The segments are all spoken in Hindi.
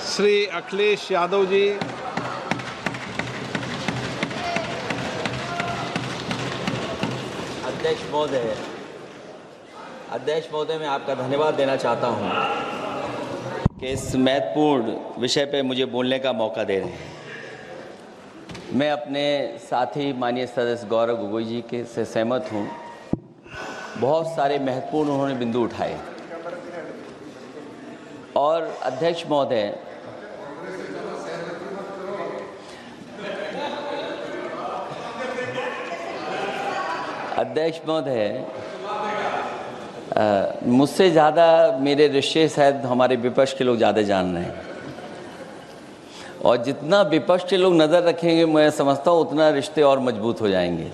श्री अखिलेश यादव जी। अध्यक्ष महोदय, मैं आपका धन्यवाद देना चाहता हूं कि इस महत्वपूर्ण विषय पे मुझे बोलने का मौका दे रहे हैं। मैं अपने साथी माननीय सदस्य गौरव गोगोई जी के से सहमत हूं। बहुत सारे महत्वपूर्ण उन्होंने बिंदु उठाए और अध्यक्ष महोदय, मुझसे ज़्यादा मेरे रिश्ते शायद हमारे विपक्ष के लोग ज़्यादा जान रहे हैं और जितना विपक्ष के लोग नज़र रखेंगे मैं समझता हूँ उतना रिश्ते और मजबूत हो जाएंगे।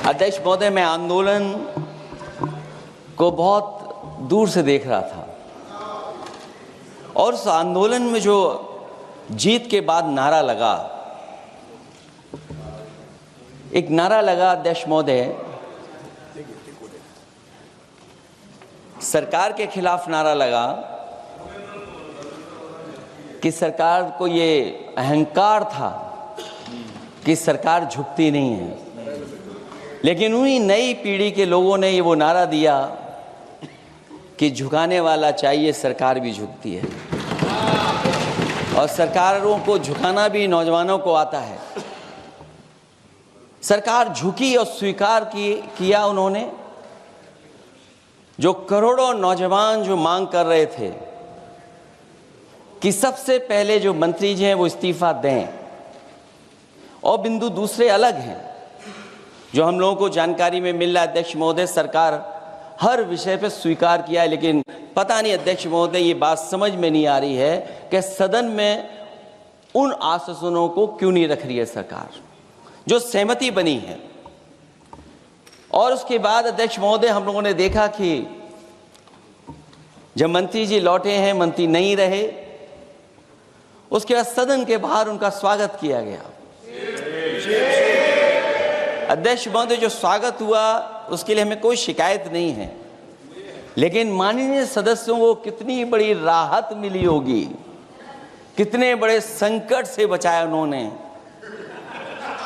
अध्यक्ष महोदय, मैं आंदोलन को बहुत दूर से देख रहा था और उस आंदोलन में जो जीत के बाद नारा लगा, एक नारा लगा अध्यक्ष महोदय, सरकार के खिलाफ नारा लगा कि सरकार को ये अहंकार था कि सरकार झुकती नहीं है, लेकिन उन्हीं नई पीढ़ी के लोगों ने ये वो नारा दिया कि झुकाने वाला चाहिए, सरकार भी झुकती है और सरकारों को झुकाना भी नौजवानों को आता है। सरकार झुकी और स्वीकार किया उन्होंने। जो करोड़ों नौजवान जो मांग कर रहे थे कि सबसे पहले जो मंत्री जी हैं वो इस्तीफा दें, और बिंदु दूसरे अलग हैं जो हम लोगों को जानकारी में मिल रहा है। अध्यक्ष महोदय, सरकार हर विषय पे स्वीकार किया है, लेकिन पता नहीं अध्यक्ष महोदय ये बात समझ में नहीं आ रही है कि सदन में उन आश्वासनों को क्यों नहीं रख रही है सरकार जो सहमति बनी है। और उसके बाद अध्यक्ष महोदय, हम लोगों ने देखा कि जब मंत्री जी लौटे हैं, मंत्री नहीं रहे, उसके बाद सदन के बाहर उनका स्वागत किया गया। अध्यक्ष महोदय, जो स्वागत हुआ उसके लिए हमें कोई शिकायत नहीं है, लेकिन माननीय सदस्यों को कितनी बड़ी राहत मिली होगी, कितने बड़े संकट से बचाया उन्होंने।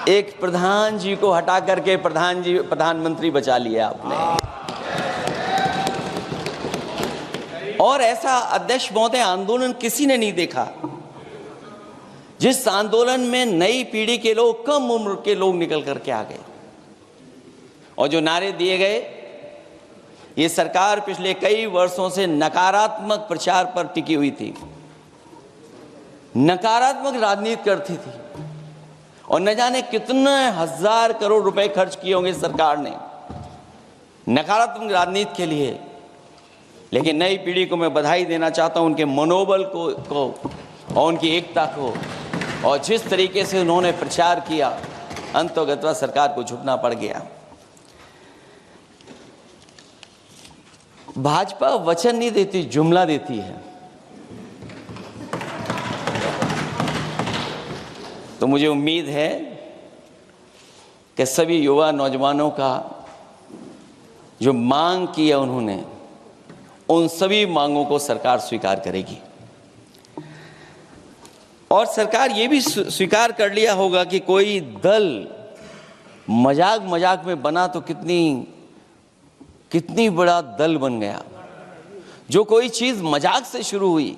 एक प्रधान जी को हटा करके प्रधानमंत्री बचा लिया आपने। और ऐसा अध्यक्ष महोदय आंदोलन किसी ने नहीं देखा जिस आंदोलन में नई पीढ़ी के लोग, कम उम्र के लोग निकल करके आ गए और जो नारे दिए गए। ये सरकार पिछले कई वर्षों से नकारात्मक प्रचार पर टिकी हुई थी, नकारात्मक राजनीति करती थी और न जाने कितने हजार करोड़ रुपए खर्च किए होंगे सरकार ने नकारात्मक राजनीति के लिए। लेकिन नई पीढ़ी को मैं बधाई देना चाहता हूं, उनके मनोबल को और उनकी एकता को, और जिस तरीके से उन्होंने प्रचार किया, अंततः सरकार को झुकना पड़ गया। भाजपा वचन नहीं देती, जुमला देती है। तो मुझे उम्मीद है कि सभी युवा नौजवानों का जो मांग की है उन्होंने, उन सभी मांगों को सरकार स्वीकार करेगी। और सरकार ये भी स्वीकार कर लिया होगा कि कोई दल मजाक में बना तो कितनी बड़ा दल बन गया। जो कोई चीज मजाक से शुरू हुई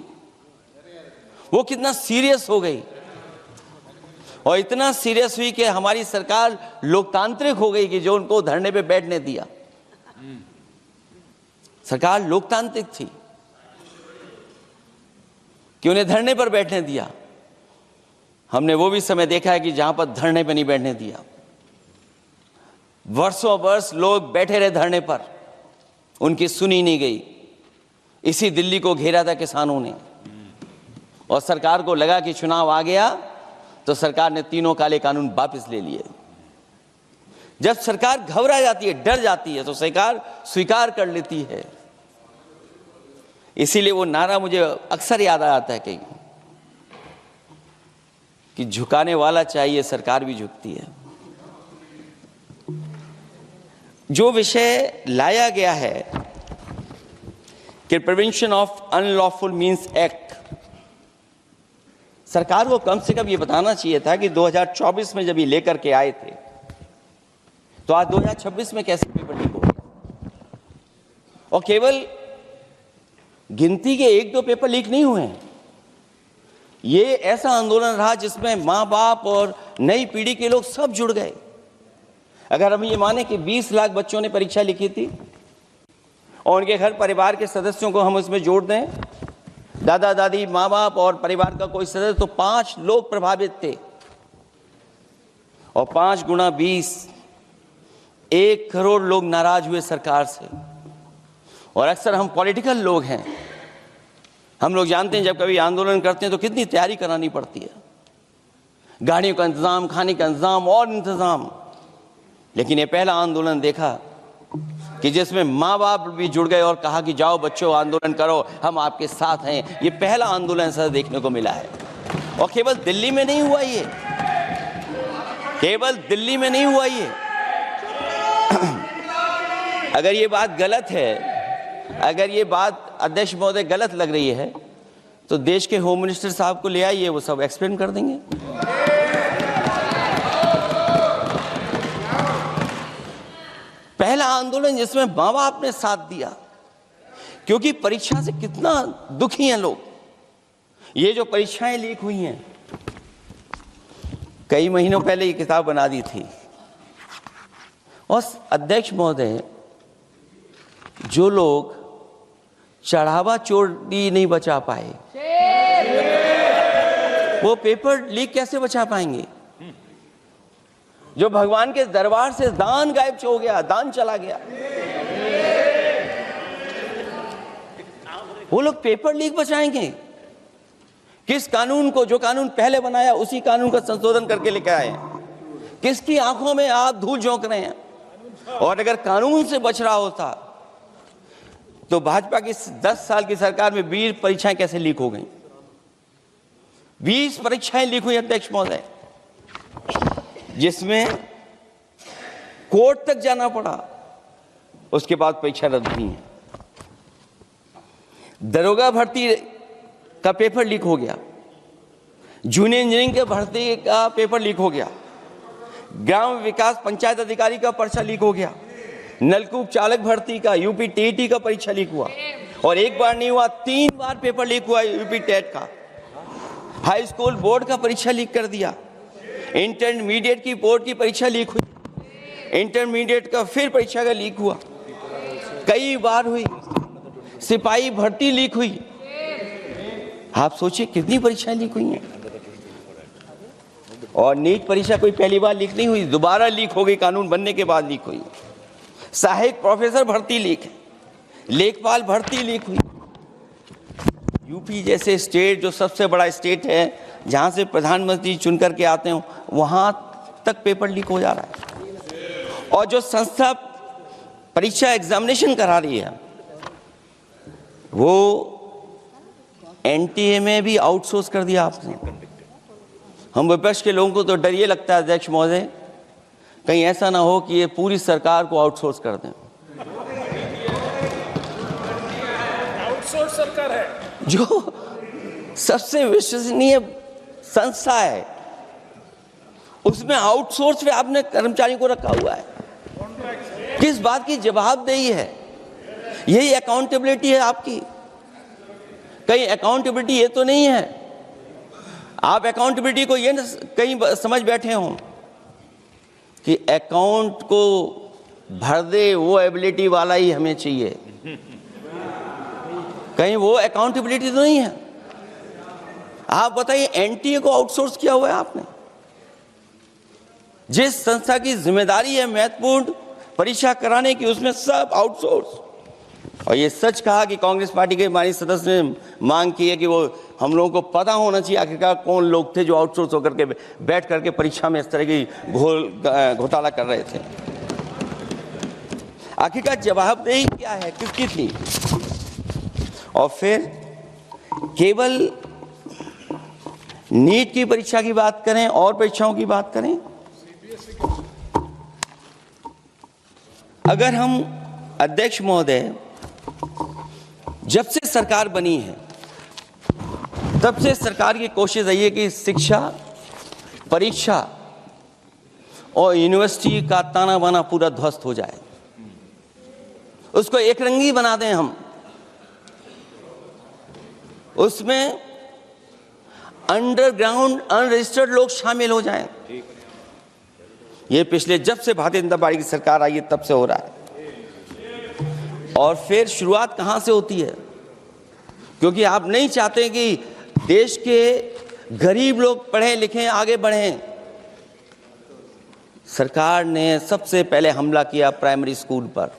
वो कितना सीरियस हो गई, और इतना सीरियस हुई कि हमारी सरकार लोकतांत्रिक हो गई कि जो उनको धरने पे बैठने दिया। सरकार लोकतांत्रिक थी कि उन्हें धरने पर बैठने दिया। हमने वो भी समय देखा है कि जहां पर धरने पर नहीं बैठने दिया, वर्षों वर्ष लोग बैठे रहे धरने पर, उनकी सुनी नहीं गई। इसी दिल्ली को घेरा था किसानों ने, और सरकार को लगा कि चुनाव आ गया तो सरकार ने तीनों काले कानून वापस ले लिए। जब सरकार घबरा जाती है, डर जाती है, तो सरकार स्वीकार कर लेती है। इसीलिए वो नारा मुझे अक्सर याद आता है कि झुकाने वाला चाहिए, सरकार भी झुकती है। जो विषय लाया गया है कि prevention of unlawful means act, सरकार को कम से कम ये बताना चाहिए था कि 2024 में जब ये लेकर के आए थे तो आज 2026 में कैसे पेपर लीक हो गया। और केवल गिनती के 1-2 पेपर लीक नहीं हुए हैं, ये ऐसा आंदोलन रहा जिसमें माँ बाप और नई पीढ़ी के लोग सब जुड़ गए। अगर हम ये माने कि 20 लाख बच्चों ने परीक्षा लिखी थी और उनके घर परिवार के सदस्यों को हम इसमें जोड़ दें, दादा दादी, माँ बाप और परिवार का कोई सदस्य, तो 5 लोग प्रभावित थे। और 5 गुणा 20, 1 करोड़ लोग नाराज हुए सरकार से। और अक्सर हम पॉलिटिकल लोग हैं, हम लोग जानते हैं जब कभी आंदोलन करते हैं तो कितनी तैयारी करानी पड़ती है, गाड़ियों का इंतजाम, खाने का इंतजाम और इंतजाम। लेकिन ये पहला आंदोलन देखा कि जिसमें माँ बाप भी जुड़ गए और कहा कि जाओ बच्चों आंदोलन करो, हम आपके साथ हैं। ये पहला आंदोलन ऐसा देखने को मिला है। और केवल दिल्ली में नहीं हुआ ये, केवल दिल्ली में नहीं हुआ ये। अगर ये बात गलत है, अगर ये बात अध्यक्ष महोदय गलत लग रही है तो देश के होम मिनिस्टर साहब को ले आइए, वो सब एक्सप्लेन कर देंगे। पहला आंदोलन जिसमें माँ बाप ने साथ दिया, क्योंकि परीक्षा से कितना दुखी हैं लोग। ये जो परीक्षाएं लीक हुई हैं, कई महीनों पहले ये किताब बना दी थी। और अध्यक्ष महोदय, जो लोग चढ़ावा चोरी नहीं बचा पाए, वो पेपर लीक कैसे बचा पाएंगे। जो भगवान के दरबार से दान गायब हो गया, दान चला गया, वो लोग पेपर लीक बचाएंगे। किस कानून को, जो कानून पहले बनाया उसी कानून का संशोधन करके लेकर आए। किसकी आंखों में आप धूल झोंक रहे हैं। और अगर कानून से बच रहा होता तो भाजपा की 10 साल की सरकार में 20 परीक्षाएं कैसे लीक हो गई। 20 परीक्षाएं लीक हुई अध्यक्ष महोदय, जिसमें कोर्ट तक जाना पड़ा, उसके बाद परीक्षा रद्द हुई है। दरोगा भर्ती का पेपर लीक हो गया, जूनियर इंजीनियरिंग के भर्ती का पेपर लीक हो गया, ग्राम विकास पंचायत अधिकारी का पर्चा लीक हो गया, नलकूप चालक भर्ती का, यूपी टीईटी का परीक्षा लीक हुआ। और एक बार नहीं हुआ, 3 बार पेपर लीक हुआ यूपी टेट का। हाई स्कूल बोर्ड का परीक्षा लीक कर दिया, इंटरमीडिएट की बोर्ड की परीक्षा लीक हुई, इंटरमीडिएट का फिर परीक्षा का लीक हुआ, कई बार हुई। सिपाही भर्ती लीक हुई। आप सोचिए कितनी परीक्षाएं लीक हुई हैं। और नीट परीक्षा कोई पहली बार लीक नहीं हुई, दोबारा लीक हो गई, कानून बनने के बाद लीक हुई। सहायक प्रोफेसर भर्ती लीक है, लेखपाल भर्ती लीक हुई। यूपी जैसे स्टेट, जो सबसे बड़ा स्टेट है, जहां से प्रधानमंत्री चुन करके आते हो, वहां तक पेपर लीक हो जा रहा है। और जो संस्था परीक्षा एग्जामिनेशन करा रही है, वो एनटीए में भी आउटसोर्स कर दिया आपने। हम विपक्ष के लोगों को तो डर ये लगता है अध्यक्ष महोदय, कहीं ऐसा ना हो कि ये पूरी सरकार को आउटसोर्स कर दें। आउटसोर्स सरकार है, जो सबसे विश्वसनीय संस्था है, उसमें आउटसोर्स पे आपने कर्मचारियों को रखा हुआ है। किस बात की जवाबदेही है? यही अकाउंटेबिलिटी है आपकी? कहीं अकाउंटेबिलिटी ये तो नहीं है, आप अकाउंटेबिलिटी को ये कहीं समझ बैठे हों कि अकाउंट को भर दे वो एबिलिटी वाला ही हमें चाहिए। कहीं वो अकाउंटेबिलिटी तो नहीं है। आप बताइए, एनटीए को आउटसोर्स किया हुआ है आपने। जिस संस्था की जिम्मेदारी है महत्वपूर्ण परीक्षा कराने की, उसमें सब आउटसोर्स। और ये सच कहा कि कांग्रेस पार्टी के माननीय सदस्य ने मांग की है कि वो हम लोगों को पता होना चाहिए आखिरकार कौन लोग थे जो आउटसोर्स होकर के बैठ करके परीक्षा में इस तरह की घोटाला कर रहे थे। आखिरकार जवाबदेही क्या है, किसकी थी? और फिर केवल नीट की परीक्षा की बात करें और परीक्षाओं की बात करें, अगर हम अध्यक्ष महोदय जब से सरकार बनी है तब से सरकार की कोशिश रही है कि शिक्षा, परीक्षा और यूनिवर्सिटी का ताना बाना पूरा ध्वस्त हो जाए, उसको एक रंगी बना दें हम, उसमें अंडरग्राउंड अनरजिस्टर्ड लोग शामिल हो जाएं। ये पिछले जब से भारतीय जनता पार्टी की सरकार आई है तब से हो रहा है। और फिर शुरुआत कहां से होती है? क्योंकि आप नहीं चाहते कि देश के गरीब लोग पढ़ें लिखें आगे बढ़ें। सरकार ने सबसे पहले हमला किया प्राइमरी स्कूल पर,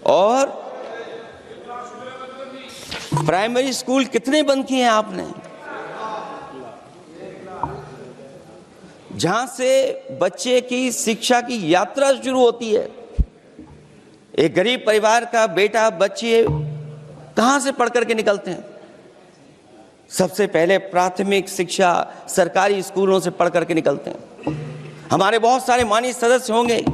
और प्राइमरी स्कूल कितने बंद किए हैं आपने? जहां से बच्चे की शिक्षा की यात्रा शुरू होती है। एक गरीब परिवार का बेटा, बच्चे कहां से पढ़ करके निकलते हैं? सबसे पहले प्राथमिक शिक्षा सरकारी स्कूलों से पढ़ करके निकलते हैं। हमारे बहुत सारे माननीय सदस्य होंगे,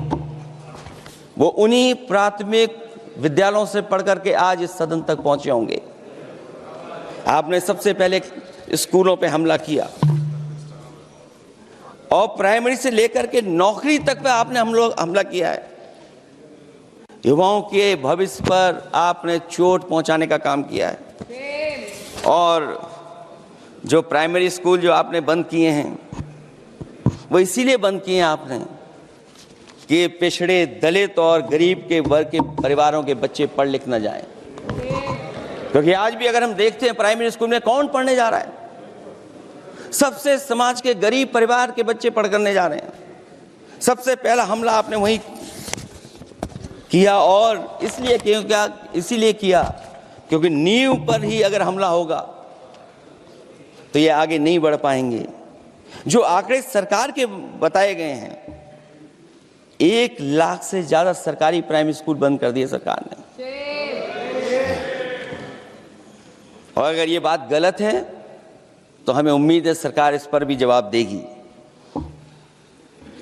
वो उन्हीं प्राथमिक विद्यालयों से पढ़ करके आज इस सदन तक पहुंचे होंगे। आपने सबसे पहले स्कूलों पे हमला किया और प्राइमरी से लेकर के नौकरी तक पे आपने हमला किया है। युवाओं के भविष्य पर आपने चोट पहुंचाने का काम किया है। और जो प्राइमरी स्कूल जो आपने बंद किए हैं, वो इसीलिए बंद किए हैं आपने कि पिछड़े, दलित और गरीब के वर्ग के परिवारों के बच्चे पढ़ लिख न जाएं। क्योंकि आज भी अगर हम देखते हैं प्राइमरी स्कूल में कौन पढ़ने जा रहा है? सबसे समाज के गरीब परिवार के बच्चे पढ़ करने जा रहे हैं। सबसे पहला हमला आपने वही किया, और इसीलिए किया क्योंकि नींव पर ही अगर हमला होगा तो ये आगे नहीं बढ़ पाएंगे। जो आंकड़े सरकार के बताए गए हैं, 1 लाख से ज्यादा सरकारी प्राइमरी स्कूल बंद कर दिए सरकार ने। और अगर ये बात गलत है तो हमें उम्मीद है सरकार इस पर भी जवाब देगी।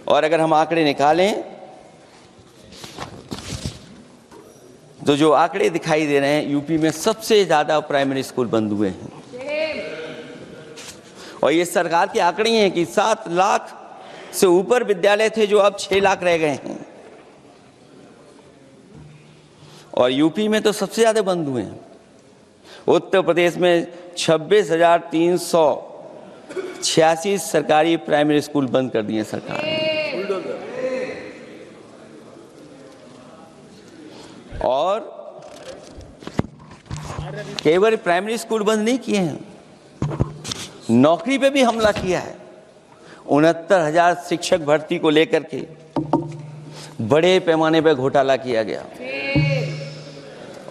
और अगर हम आंकड़े निकालें तो जो आंकड़े दिखाई दे रहे हैं, यूपी में सबसे ज्यादा प्राइमरी स्कूल बंद हुए हैं। और ये सरकार के आंकड़े हैं कि 7 लाख से ऊपर विद्यालय थे जो अब 6 लाख रह गए हैं। और यूपी में तो सबसे ज्यादा बंद हुए हैं। उत्तर प्रदेश में 26,386 सरकारी प्राइमरी स्कूल बंद कर दिए सरकार ने। और केवल प्राइमरी स्कूल बंद नहीं किए हैं, नौकरी पे भी हमला किया है। 69,000 शिक्षक भर्ती को लेकर के बड़े पैमाने पर घोटाला किया गया।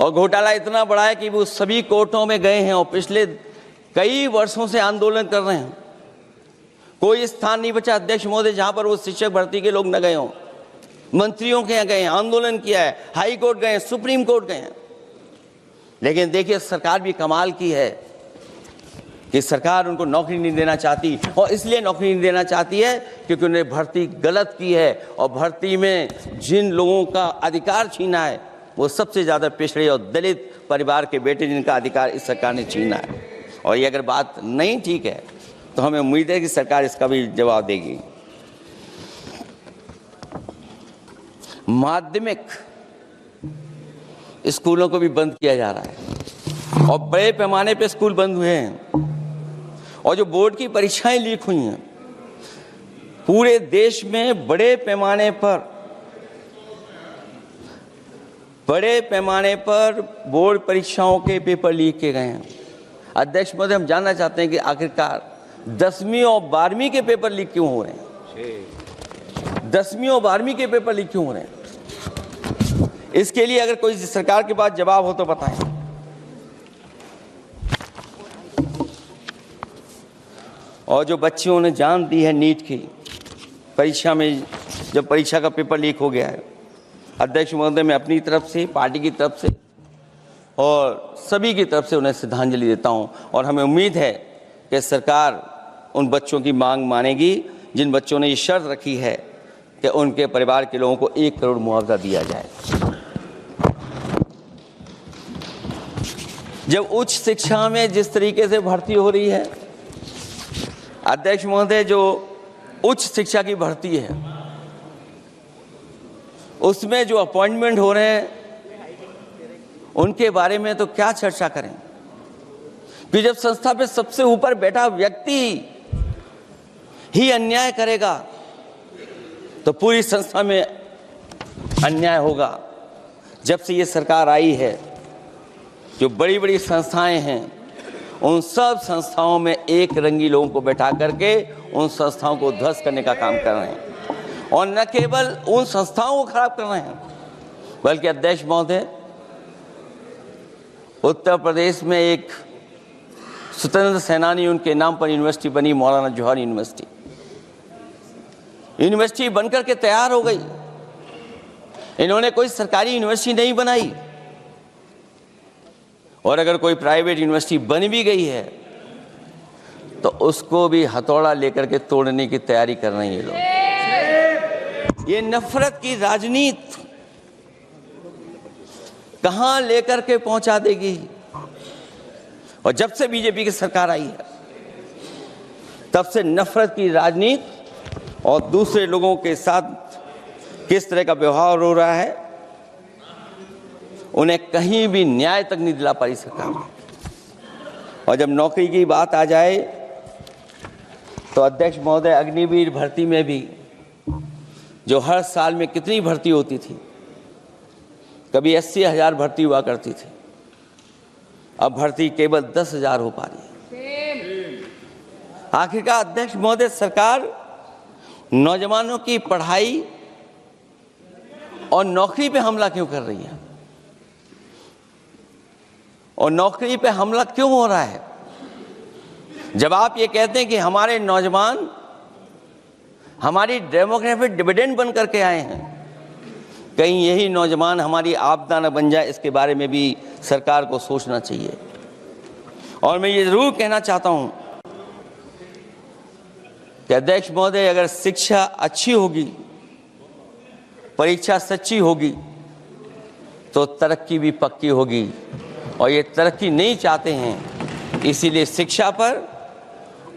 और घोटाला इतना बड़ा है कि वो सभी कोर्टों में गए हैं और पिछले कई वर्षों से आंदोलन कर रहे हैं। कोई स्थान नहीं बचा अध्यक्ष महोदय जहां पर वो शिक्षक भर्ती के लोग न गए हों। मंत्रियों के यहाँ गए हैं, आंदोलन किया है, हाई कोर्ट गए हैं, सुप्रीम कोर्ट गए हैं। लेकिन देखिए सरकार भी कमाल की है कि सरकार उनको नौकरी नहीं देना चाहती। और इसलिए नौकरी नहीं देना चाहती है क्योंकि उन्होंने भर्ती गलत की है। और भर्ती में जिन लोगों का अधिकार छीना है वो सबसे ज़्यादा पिछड़े और दलित परिवार के बेटे, जिनका अधिकार इस सरकार ने छीना है। और ये अगर बात नहीं ठीक है तो हमें उम्मीद है कि सरकार इसका भी जवाब देगी। माध्यमिक स्कूलों को भी बंद किया जा रहा है और बड़े पैमाने पे स्कूल बंद हुए हैं। और जो बोर्ड की परीक्षाएं लीक हुई हैं, पूरे देश में बड़े पैमाने पर बोर्ड परीक्षाओं के पेपर लीक किए गए हैं। अध्यक्ष महोदय, हम जानना चाहते हैं कि आखिरकार 10वीं और 12वीं के पेपर लीक क्यों हो रहे हैं? 10वीं और 12वीं के पेपर लीक क्यों हो रहे हैं? इसके लिए अगर कोई सरकार के पास जवाब हो तो बताएं। और जो बच्चों ने जान दी है नीट की परीक्षा में, जब परीक्षा का पेपर लीक हो गया है, अध्यक्ष महोदय, मैं अपनी तरफ से, पार्टी की तरफ से और सभी की तरफ से उन्हें श्रद्धांजलि देता हूं। और हमें उम्मीद है कि सरकार उन बच्चों की मांग मानेगी जिन बच्चों ने ये शर्त रखी है कि उनके परिवार के लोगों को 1 करोड़ मुआवजा दिया जाए। जब उच्च शिक्षा में जिस तरीके से भर्ती हो रही है, अध्यक्ष महोदय, जो उच्च शिक्षा की भर्ती है उसमें जो अपॉइंटमेंट हो रहे हैं उनके बारे में तो क्या चर्चा करें कि जब संस्था पे सबसे ऊपर बैठा व्यक्ति ही अन्याय करेगा तो पूरी संस्था में अन्याय होगा। जब से ये सरकार आई है, जो बड़ी बड़ी संस्थाएं हैं उन सब संस्थाओं में एक रंगी लोगों को बैठा करके उन संस्थाओं को ध्वस्त करने का काम कर रहे हैं, और न केवल उन संस्थाओं को खराब कर रहे हैं बल्कि अध्यक्ष महोदय, उत्तर प्रदेश में एक स्वतंत्र सेनानी, उनके नाम पर यूनिवर्सिटी बनी, मौलाना जौहर यूनिवर्सिटी बनकर के तैयार हो गई। इन्होंने कोई सरकारी यूनिवर्सिटी नहीं बनाई, और अगर कोई प्राइवेट यूनिवर्सिटी बन भी गई है तो उसको भी हथौड़ा लेकर के तोड़ने की तैयारी कर रहे हैं ये लोग। ये नफरत की राजनीति कहां लेकर के पहुंचा देगी। और जब से बीजेपी की सरकार आई है तब से नफरत की राजनीति और दूसरे लोगों के साथ किस तरह का व्यवहार हो रहा है, उन्हें कहीं भी न्याय तक नहीं दिला पाई सरकार। और जब नौकरी की बात आ जाए तो अध्यक्ष महोदय, अग्निवीर भर्ती में भी जो हर साल में कितनी भर्ती होती थी, कभी 80,000 भर्ती हुआ करती थी, अब भर्ती केवल 10,000 हो पा रही है। आखिरकार अध्यक्ष महोदय, सरकार नौजवानों की पढ़ाई और नौकरी पे हमला क्यों कर रही है, और नौकरी पे हमला क्यों हो रहा है? जब आप ये कहते हैं कि हमारे नौजवान हमारी डेमोग्राफिक डिविडेंड बन करके आए हैं, कहीं यही नौजवान हमारी आपदा न बन जाए, इसके बारे में भी सरकार को सोचना चाहिए। और मैं ये जरूर कहना चाहता हूं कि अध्यक्ष महोदय, अगर शिक्षा अच्छी होगी, परीक्षा सच्ची होगी, तो तरक्की भी पक्की होगी। और ये तरक्की नहीं चाहते हैं, इसीलिए शिक्षा पर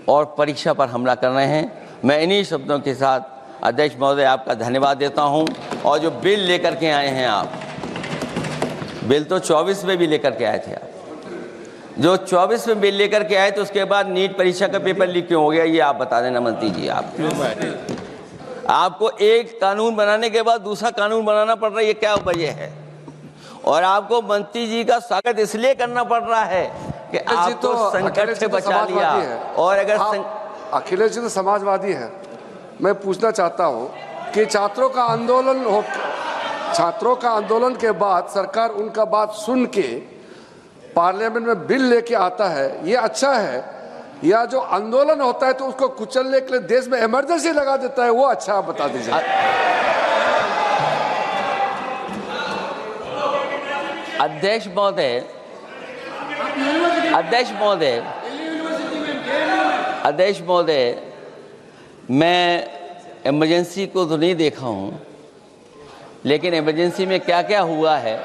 और परीक्षा पर हमला कर रहे हैं। मैं इन्हीं शब्दों के साथ अध्यक्ष महोदय आपका धन्यवाद देता हूं। और जो बिल लेकर के आए हैं आप, बिल तो 24 में भी लेकर के आए थे आप, जो 24 में बिल लेकर के आए तो उसके बाद नीट परीक्षा का पेपर लीक क्यों हो गया, ये आप बता देना मंत्री जी। आपको एक कानून बनाने के बाद दूसरा कानून बनाना पड़ रहा है, ये क्या वजह है? और आपको मंत्री जी का स्वागत इसलिए करना पड़ रहा है कि आपको संकट से बचा लिया। और अगर अखिलेश जी तो समाजवादी है। मैं पूछना चाहता हूं कि छात्रों का आंदोलन के बाद सरकार उनका बात सुन के पार्लियामेंट में बिल लेके आता है, ये अच्छा है, या जो आंदोलन होता है तो उसको कुचलने के लिए देश में इमरजेंसी लगा देता है, वो अच्छा? आप बता दीजिए। अध्यक्ष महोदय, मैं इमरजेंसी को तो नहीं देखा हूँ, लेकिन इमरजेंसी में क्या क्या हुआ है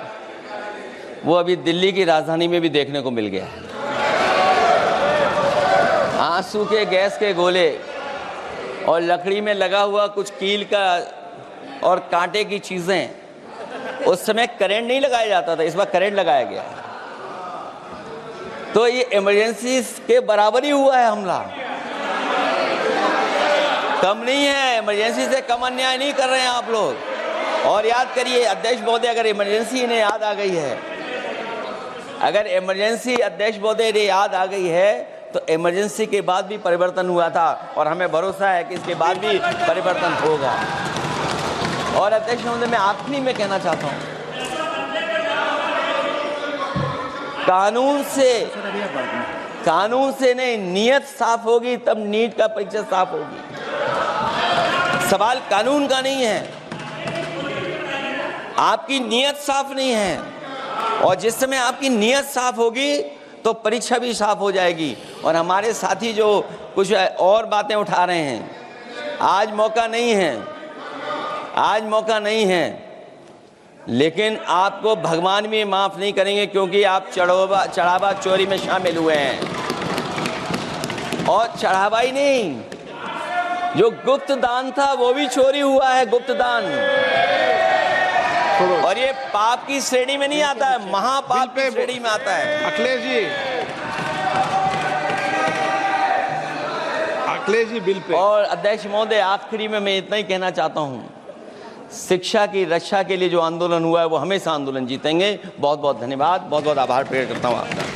वो अभी दिल्ली की राजधानी में भी देखने को मिल गया है। आंसू के गैस के गोले और लकड़ी में लगा हुआ कुछ कील का और कांटे की चीज़ें, उस समय करंट नहीं लगाया जाता था, इस बार करंट लगाया गया। तो ये इमरजेंसी के बराबर ही हुआ है हमला, कम नहीं है। इमरजेंसी से कम अन्याय नहीं कर रहे हैं आप लोग। और याद करिए अध्यक्ष महोदय, अगर इमरजेंसी इन्हें याद आ गई है, अगर इमरजेंसी अध्यक्ष महोदय ने याद आ गई है तो इमरजेंसी के बाद भी परिवर्तन हुआ था, और हमें भरोसा है कि इसके बाद भी परिवर्तन होगा। और अध्यक्ष महोदय, मैं आखिरी में कहना चाहता हूं, कानून से नहीं, नियत साफ होगी तब नीट का परीक्षा साफ होगी। सवाल कानून का नहीं है, आपकी नियत साफ नहीं है। और जिस समय आपकी नियत साफ होगी तो परीक्षा भी साफ हो जाएगी। और हमारे साथी जो कुछ और बातें उठा रहे हैं, आज मौका नहीं है, लेकिन आपको भगवान भी माफ नहीं करेंगे, क्योंकि आप चढ़ावा चोरी में शामिल हुए हैं। और चढ़ावा ही नहीं, जो गुप्त दान था वो भी चोरी हुआ है, गुप्त दान। और ये पाप की श्रेणी में नहीं आता है, महापाप की श्रेणी में आता है। Akhilesh ji bill pay. और अध्यक्ष महोदय, आखिरी में मैं इतना ही कहना चाहता हूं, शिक्षा की रक्षा के लिए जो आंदोलन हुआ है वो हमेशा आंदोलन जीतेंगे। बहुत बहुत धन्यवाद, बहुत बहुत आभार प्रकट करता हूं आपका।